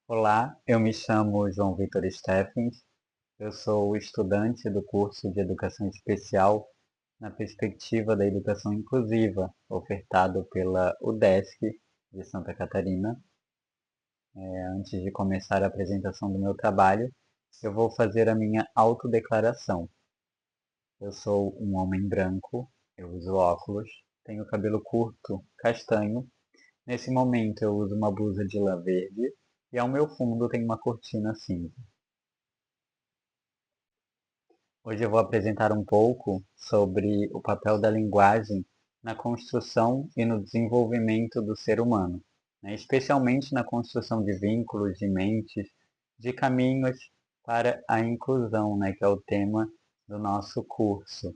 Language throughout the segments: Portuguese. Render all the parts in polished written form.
Olá, eu me chamo João Vitor Steffens, eu sou estudante do curso de Educação Especial na perspectiva da educação inclusiva, ofertado pela UDESC de Santa Catarina. Antes de começar a apresentação do meu trabalho, eu vou fazer a minha autodeclaração. Eu sou um homem branco, eu uso óculos, tenho cabelo curto, castanho. Nesse momento eu uso uma blusa de lã verde e ao meu fundo tem uma cortina cinza. Hoje eu vou apresentar um pouco sobre o papel da linguagem na construção e no desenvolvimento do ser humano, né? Especialmente na construção de vínculos, de mentes, de caminhos para a inclusão, né? Que é o tema do nosso curso.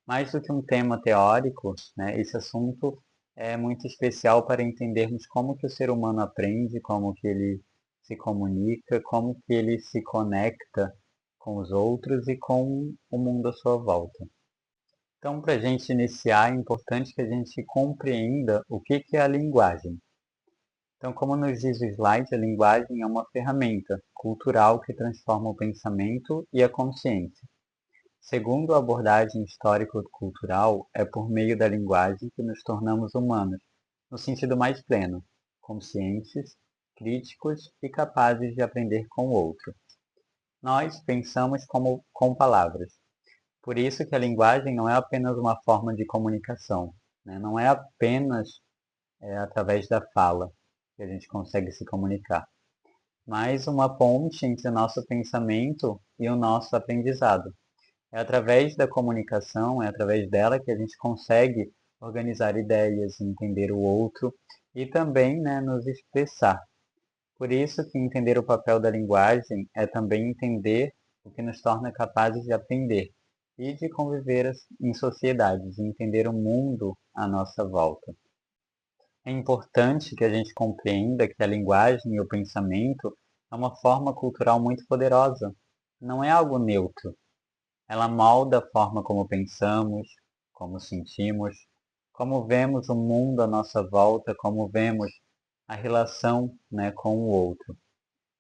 Mais do que um tema teórico, né? Esse assunto é muito especial para entendermos como que o ser humano aprende, como que ele se comunica, como que ele se conecta com os outros e com o mundo à sua volta. Então, para a gente iniciar, é importante que a gente compreenda o que é a linguagem. Então, como nos diz o slide, a linguagem é uma ferramenta cultural que transforma o pensamento e a consciência. Segundo a abordagem histórico-cultural, é por meio da linguagem que nos tornamos humanos, no sentido mais pleno, conscientes, críticos e capazes de aprender com o outro. Nós pensamos com palavras. Por isso que a linguagem não é apenas uma forma de comunicação, né? Não é apenas através da fala que a gente consegue se comunicar, mas uma ponte entre o nosso pensamento e o nosso aprendizado. É através da comunicação, é através dela que a gente consegue organizar ideias, entender o outro e também, né, nos expressar. Por isso que entender o papel da linguagem é também entender o que nos torna capazes de aprender e de conviver em sociedades, e entender o mundo à nossa volta. É importante que a gente compreenda que a linguagem e o pensamento é uma forma cultural muito poderosa. Não é algo neutro. Ela molda a forma como pensamos, como sentimos, como vemos o mundo à nossa volta, como vemos a relação, né, com o outro.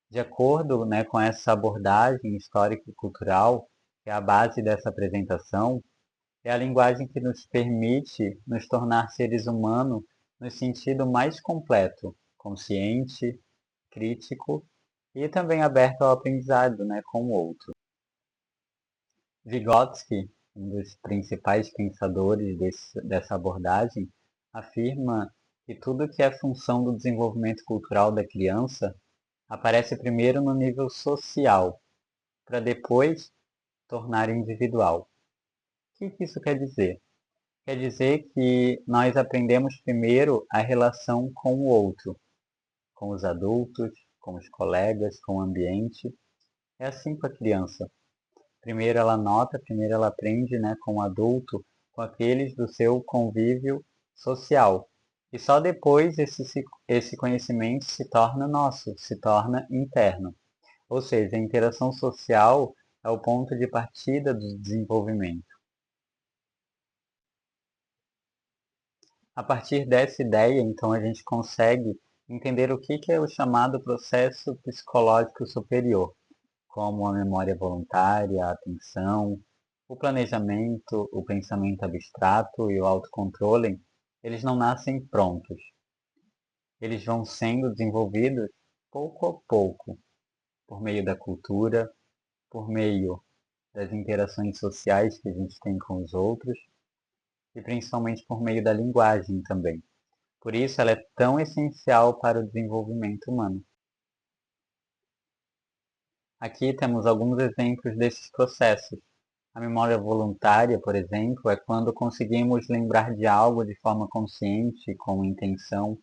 De acordo, né, com essa abordagem histórica e cultural, que é a base dessa apresentação, é a linguagem que nos permite nos tornar seres humanos no sentido mais completo, consciente, crítico e também aberto ao aprendizado, né, com o outro. Vygotsky, um dos principais pensadores dessa abordagem, afirma que tudo que é função do desenvolvimento cultural da criança aparece primeiro no nível social, para depois tornar individual. O que isso quer dizer? Quer dizer que nós aprendemos primeiro a relação com o outro, com os adultos, com os colegas, com o ambiente. É assim com a criança. Primeiro ela nota, primeiro ela aprende, né, com o adulto, com aqueles do seu convívio social. E só depois esse conhecimento se torna nosso, se torna interno. Ou seja, a interação social é o ponto de partida do desenvolvimento. A partir dessa ideia, então, a gente consegue entender o que é o chamado processo psicológico superior, como a memória voluntária, a atenção, o planejamento, o pensamento abstrato e o autocontrole. Eles não nascem prontos. Eles vão sendo desenvolvidos pouco a pouco, por meio da cultura, por meio das interações sociais que a gente tem com os outros e principalmente por meio da linguagem também. Por isso ela é tão essencial para o desenvolvimento humano. Aqui temos alguns exemplos desses processos. A memória voluntária, por exemplo, é quando conseguimos lembrar de algo de forma consciente, com intenção.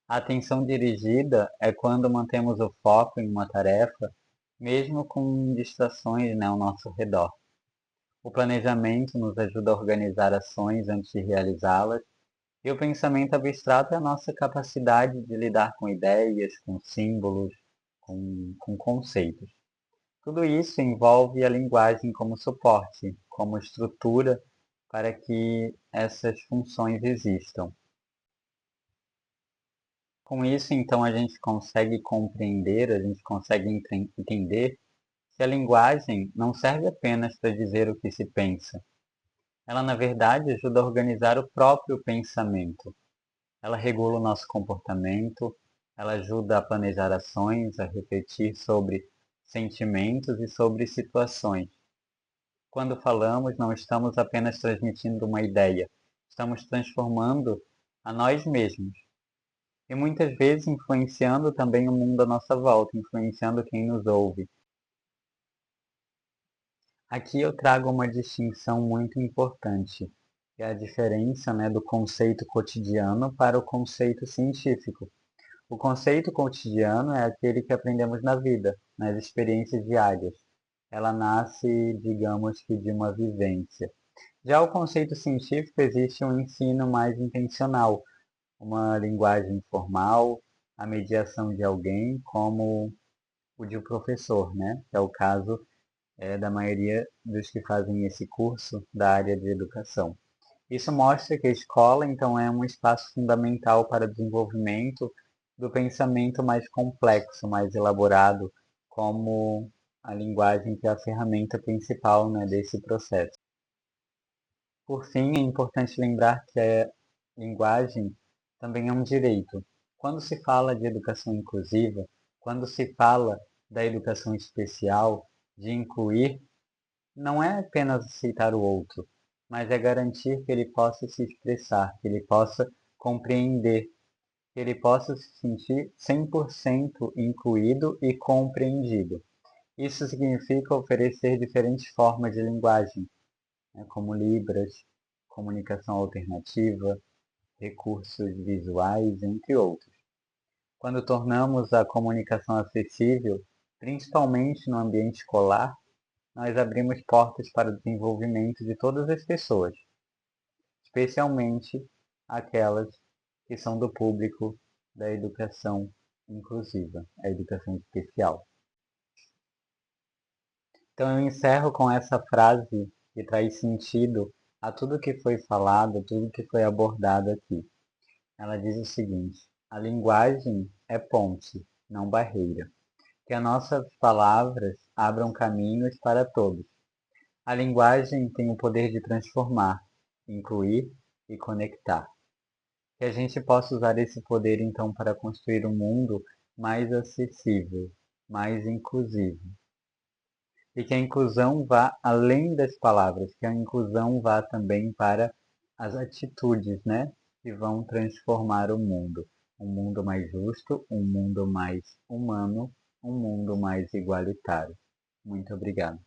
A atenção dirigida é quando mantemos o foco em uma tarefa, mesmo com distrações, né, ao nosso redor. O planejamento nos ajuda a organizar ações antes de realizá-las, e o pensamento abstrato é a nossa capacidade de lidar com ideias, com símbolos, com conceitos. Tudo isso envolve a linguagem como suporte, como estrutura para que essas funções existam. Com isso, então, a gente consegue compreender, a gente consegue entender que a linguagem não serve apenas para dizer o que se pensa. Ela, na verdade, ajuda a organizar o próprio pensamento. Ela regula o nosso comportamento, ela ajuda a planejar ações, a refletir sobre sentimentos e sobre situações. Quando falamos, não estamos apenas transmitindo uma ideia, estamos transformando a nós mesmos. E muitas vezes influenciando também o mundo à nossa volta, influenciando quem nos ouve. Aqui eu trago uma distinção muito importante, que é a diferença, né, do conceito cotidiano para o conceito científico. O conceito cotidiano é aquele que aprendemos na vida, nas experiências diárias. Ela nasce, digamos que, de uma vivência. Já o conceito científico existe um ensino mais intencional, uma linguagem formal, a mediação de alguém, como o de um professor, né? Que é o caso da maioria dos que fazem esse curso da área de educação. Isso mostra que a escola, então, é um espaço fundamental para o desenvolvimento do pensamento mais complexo, mais elaborado, como a linguagem que é a ferramenta principal, né, desse processo. Por fim, é importante lembrar que a linguagem também é um direito. Quando se fala de educação inclusiva, quando se fala da educação especial, de incluir, não é apenas aceitar o outro, mas é garantir que ele possa se expressar, que ele possa compreender, que ele possa se sentir 100% incluído e compreendido. Isso significa oferecer diferentes formas de linguagem, né, como Libras, comunicação alternativa, recursos visuais, entre outros. Quando tornamos a comunicação acessível, principalmente no ambiente escolar, nós abrimos portas para o desenvolvimento de todas as pessoas, especialmente aquelas que são do público da educação inclusiva, a educação especial. Então eu encerro com essa frase que traz sentido a tudo que foi falado, tudo que foi abordado aqui. Ela diz o seguinte: a linguagem é ponte, não barreira. Que as nossas palavras abram caminhos para todos. A linguagem tem o poder de transformar, incluir e conectar. Que a gente possa usar esse poder então para construir um mundo mais acessível, mais inclusivo. E que a inclusão vá além das palavras, que a inclusão vá também para as atitudes, né? Que vão transformar o mundo. Um mundo mais justo, um mundo mais humano, um mundo mais igualitário. Muito obrigado.